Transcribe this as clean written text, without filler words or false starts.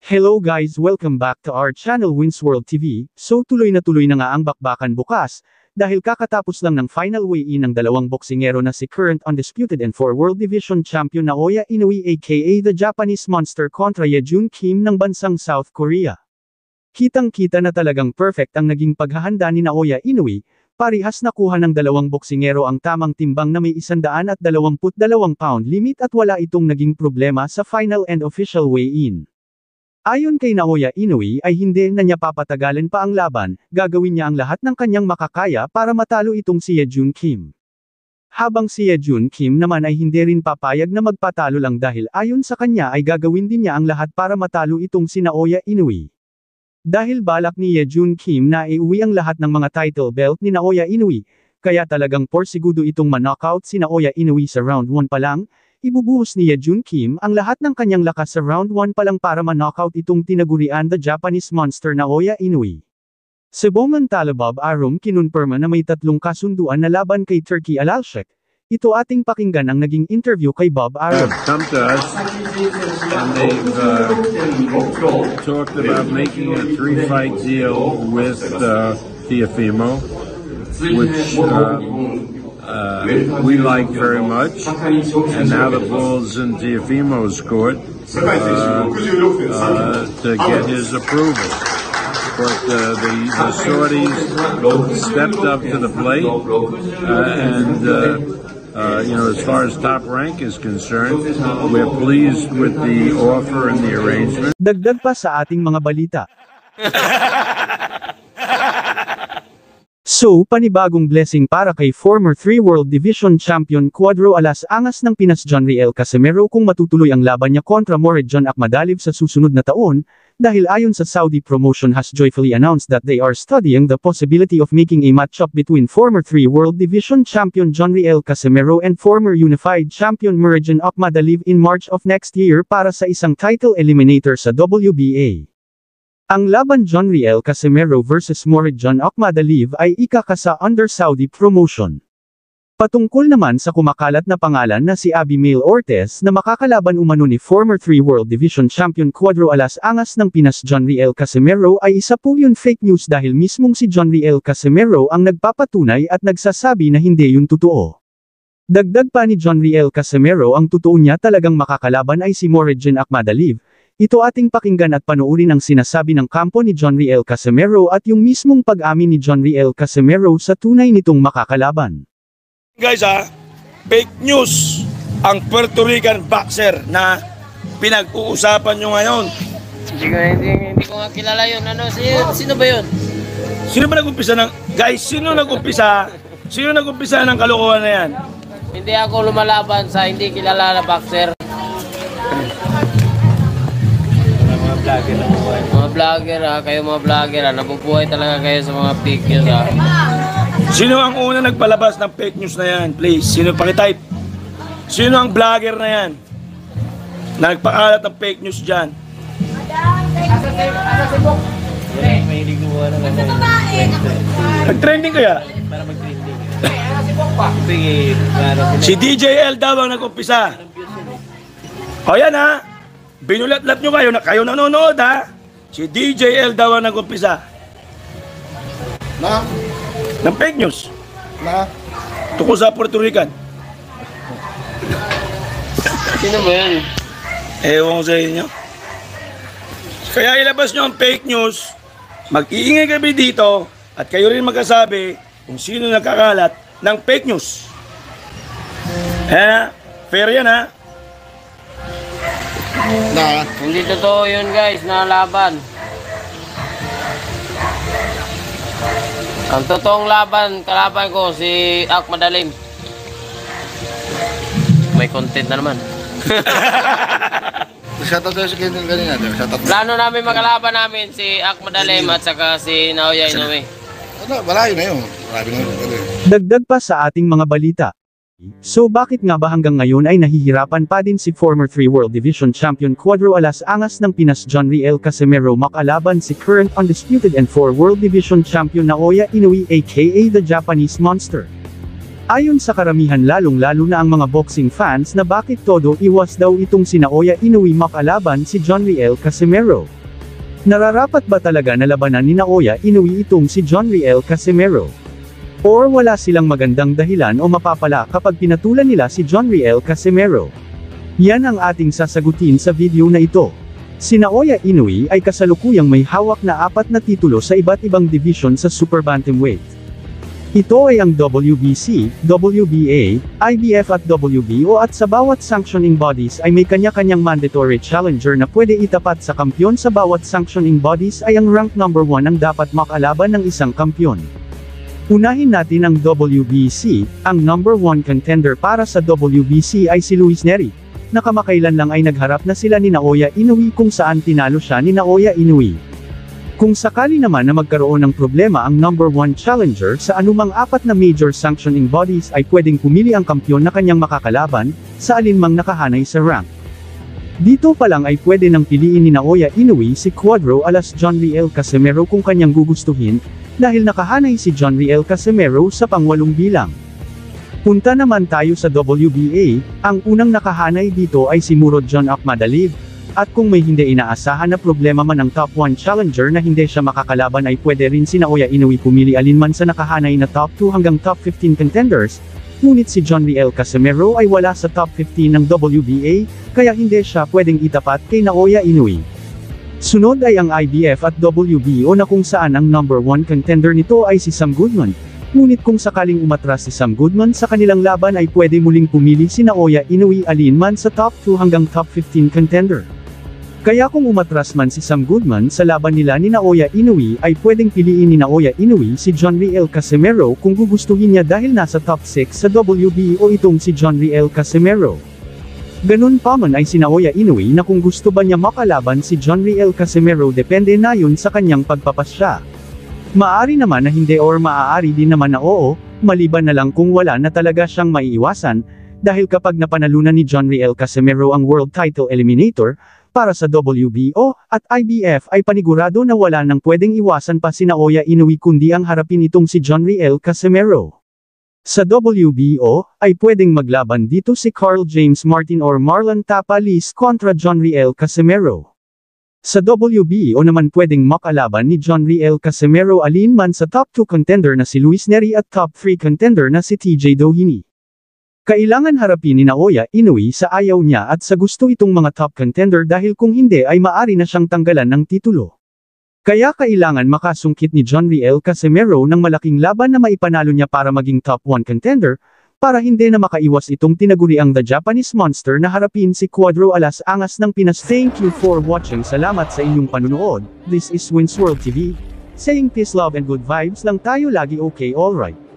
Hello guys, welcome back to our channel Wins World TV. So tuloy na nga ang bakbakan bukas, dahil kakatapos lang ng final weigh-in ng dalawang boksingero na si current undisputed and 4 World Division Champion Naoya Inoue aka the Japanese Monster kontra Yejun Kim ng bansang South Korea. Kitang-kita na talagang perfect ang naging paghahanda ni Naoya Inoue, parihas nakuha ng dalawang boksingero ang tamang timbang na may 122 pound limit at wala itong naging problema sa final and official weigh-in. Ayon kay Naoya Inoue ay hindi na niya papatagalin pa ang laban, gagawin niya ang lahat ng kanyang makakaya para matalo itong si Yejun Kim. Habang si Yejun Kim naman ay hindi rin papayag na magpatalo lang dahil ayon sa kanya ay gagawin din niya ang lahat para matalo itong si Naoya Inoue. Dahil balak ni Yejun Kim na iuwi ang lahat ng mga title belt ni Naoya Inoue, kaya talagang porsiguro itong ma-knockout si Naoya Inoue sa round 1 pa lang. Ibubuhos ni Yejun Kim ang lahat ng kanyang lakas sa round 1 pa lang para ma-knockout itong tinagurian the Japanese Monster Naoya Inoue. Samantala Bob Arum kinonfirma na may 3 kasunduan na laban kay Turki Alalshikh. Ito ating pakinggan ang naging interview kay Bob Arum. Come to us and they've talked about making a 3-fight deal with Teofimo, which we like very much, and now the ball's in Teofimo's court to get his approval. But the Saudis stepped up to the plate, and as far as Top Rank is concerned, we're pleased with the offer and the arrangement. Dagdag pa sa ating mga balita. So, panibagong blessing para kay former 3 World Division Champion Cuadro Alas Angas ng Pinas Jonriel Casimero kung matutuloy ang laban niya kontra Muradjan Akhmadaliev sa susunod na taon, dahil ayon sa Saudi promotion has joyfully announced that they are studying the possibility of making a matchup between former 3 World Division Champion Jonriel Casimero and former Unified Champion Muradjan Akhmadaliev in March of next year para sa isang title eliminator sa WBA. Ang laban Jonriel Casimero vs Muradjan Akhmadaliev ay ikakasa under Saudi promotion. Patungkol naman sa kumakalat na pangalan na si Abimael Ortiz na makakalaban umano ni former 3 World Division Champion Cuadro Alas Angas ng Pinas Jonriel Casimero ay isa po yun fake news dahil mismong si Jonriel Casimero ang nagpapatunay at nagsasabi na hindi yun totoo. Dagdag pa ni Jonriel Casimero ang totoo niya talagang makakalaban ay si Muradjan Akhmadaliev. Ito ating pakinggan at panoorin ang sinasabi ng kampo ni Jonriel Casimero at yung mismong pag-amin ni Jonriel Casimero sa tunay nitong makakalaban. Guys fake news ang Puerto Rican boxer na pinag-uusapan nyo ngayon. Hindi ko nga kilala yun. Sino ba yun? Sino ba nag-umpisa ng... Guys, sino nag-umpisa ng kalokohan na yan? Hindi ako lumalaban sa hindi kilala na boxer. Mga vlogger kayo mga vlogger nabubuhay talaga kayo sa mga fake news Sino ang una nagpalabas ng fake news na yan? Please, sino pakitype? Sino ang vlogger na yan? Na nagpakalat ng fake news dyan? Nag-trending kaya? Si DJL daw ang nag-umpisa. O yan binulat-lat nyo kayo nanonood Si DJL daw ang nag-umpisa. Ng fake news. Tungkol sa Puerto Rican. Sino ba yan? Ewan ko sa inyo. Kaya ilabas nyo ang fake news, mag-iingay kami dito, at kayo rin magkasabi kung sino nakakalat ng fake news. Fair yan Hindi totoo yun guys, na laban. Ang totoong kalaban ko si Akhmadaliev. May content na naman. Shoutout tayo sa kanina. Plano namin makalaban namin si Akhmadaliev at saka si Naoya Inoue. Malayo na yun. Marami na yun. Dagdag pa sa ating mga balita. So bakit nga ba hanggang ngayon ay nahihirapan pa din si former 3 World Division Champion Cuadro Alas Angas ng Pinas Jonriel Casimero makalaban si current undisputed and 4 World Division Champion Naoya Inoue aka the Japanese Monster? Ayon sa karamihan lalong-lalo na ang mga boxing fans na bakit todo iwas daw itong si Naoya Inoue makalaban si Jonriel Casimero. Nararapat ba talaga na labanan ni Naoya Inoue itong si John Riel Casimero? Or wala silang magandang dahilan o mapapala kapag pinatulan nila si John Riel Casimero? Yan ang ating sasagutin sa video na ito. Si Naoya Inoue ay kasalukuyang may hawak na 4 na titulo sa iba't ibang division sa Super Bantamweight. Ito ay ang WBC, WBA, IBF at WBO at sa bawat sanctioning bodies ay may kanya-kanyang mandatory challenger na pwede itapat sa kampyon. Sa bawat sanctioning bodies ay ang rank number 1 ang dapat makalaban ng isang kampyon. Unahin natin ang WBC, ang number 1 contender para sa WBC ay si Luis Nery, na kamakailan lang ay nagharap na sila ni Naoya Inoue kung saan tinalo siya ni Naoya Inoue. Kung sakali naman na magkaroon ng problema ang number 1 challenger sa anumang 4 na major sanctioning bodies ay pwedeng pumili ang kampyon na kanyang makakalaban, sa alinmang nakahanay sa rank. Dito pa lang ay pwede nang piliin ni Naoya Inoue si Cuadro alas John Riel Casimero kung kanyang gugustuhin, dahil nakahanay si John Riel Casimero sa pang-8 bilang. Punta naman tayo sa WBA, ang unang nakahanay dito ay si Murodjon Akhmadaliev. At kung may hindi inaasahan na problema man ang top 1 challenger na hindi siya makakalaban ay pwede rin si Naoya Inoue pumili alinman sa nakahanay na top 2 hanggang top 15 contenders, ngunit si John Riel Casimero ay wala sa top 15 ng WBA, kaya hindi siya pwedeng itapat kay Naoya Inoue. Sunod ay ang IBF at WBO na kung saan ang number 1 contender nito ay si Sam Goodman, ngunit kung sakaling umatras si Sam Goodman sa kanilang laban ay pwede muling pumili si Naoya Inoue alinman sa top 2 hanggang top 15 contender. Kaya kung umatras man si Sam Goodman sa laban nila ni Naoya Inoue ay pwedeng piliin ni Naoya Inoue si John Riel Casimero kung gugustuhin niya dahil nasa top 6 sa WBO itong si John Riel Casimero. Ganun pa man ay si Naoya Inoue na kung gusto ba niya makalaban si John Riel Casimero depende na yun sa kanyang pagpapasya. Maari naman na hindi or maaari din naman na oo, maliban na lang kung wala na talaga siyang maiiwasan, dahil kapag napanalunan ni John Riel Casimero ang World Title Eliminator, para sa WBO at IBF ay panigurado na wala nang pwedeng iwasan pa si Naoya Inoue kundi ang harapin itong si John Riel Casimero. Sa WBO, ay pwedeng maglaban dito si Carl James Martin or Marlon Tapalis kontra John Riel Casimero. Sa WBO naman pwedeng makalaban ni John Riel Casimero alinman sa top 2 contender na si Luis Nery at top 3 contender na si TJ Doheny. Kailangan harapin ni Naoya Inoue sa ayaw niya at sa gusto itong mga top contender dahil kung hindi ay maari na siyang tanggalan ng titulo. Kaya kailangan makasungkit ni John Riel Casimero ng malaking laban na maipanalo niya para maging top 1 contender, para hindi na makaiwas itong tinaguriang The Japanese Monster na harapin si Cuadro alas Angas ng Pinas. Thank you for watching. Salamat sa inyong panunood. This is Winsworld TV. Saying peace, love and good vibes lang tayo lagi. Okay, alright.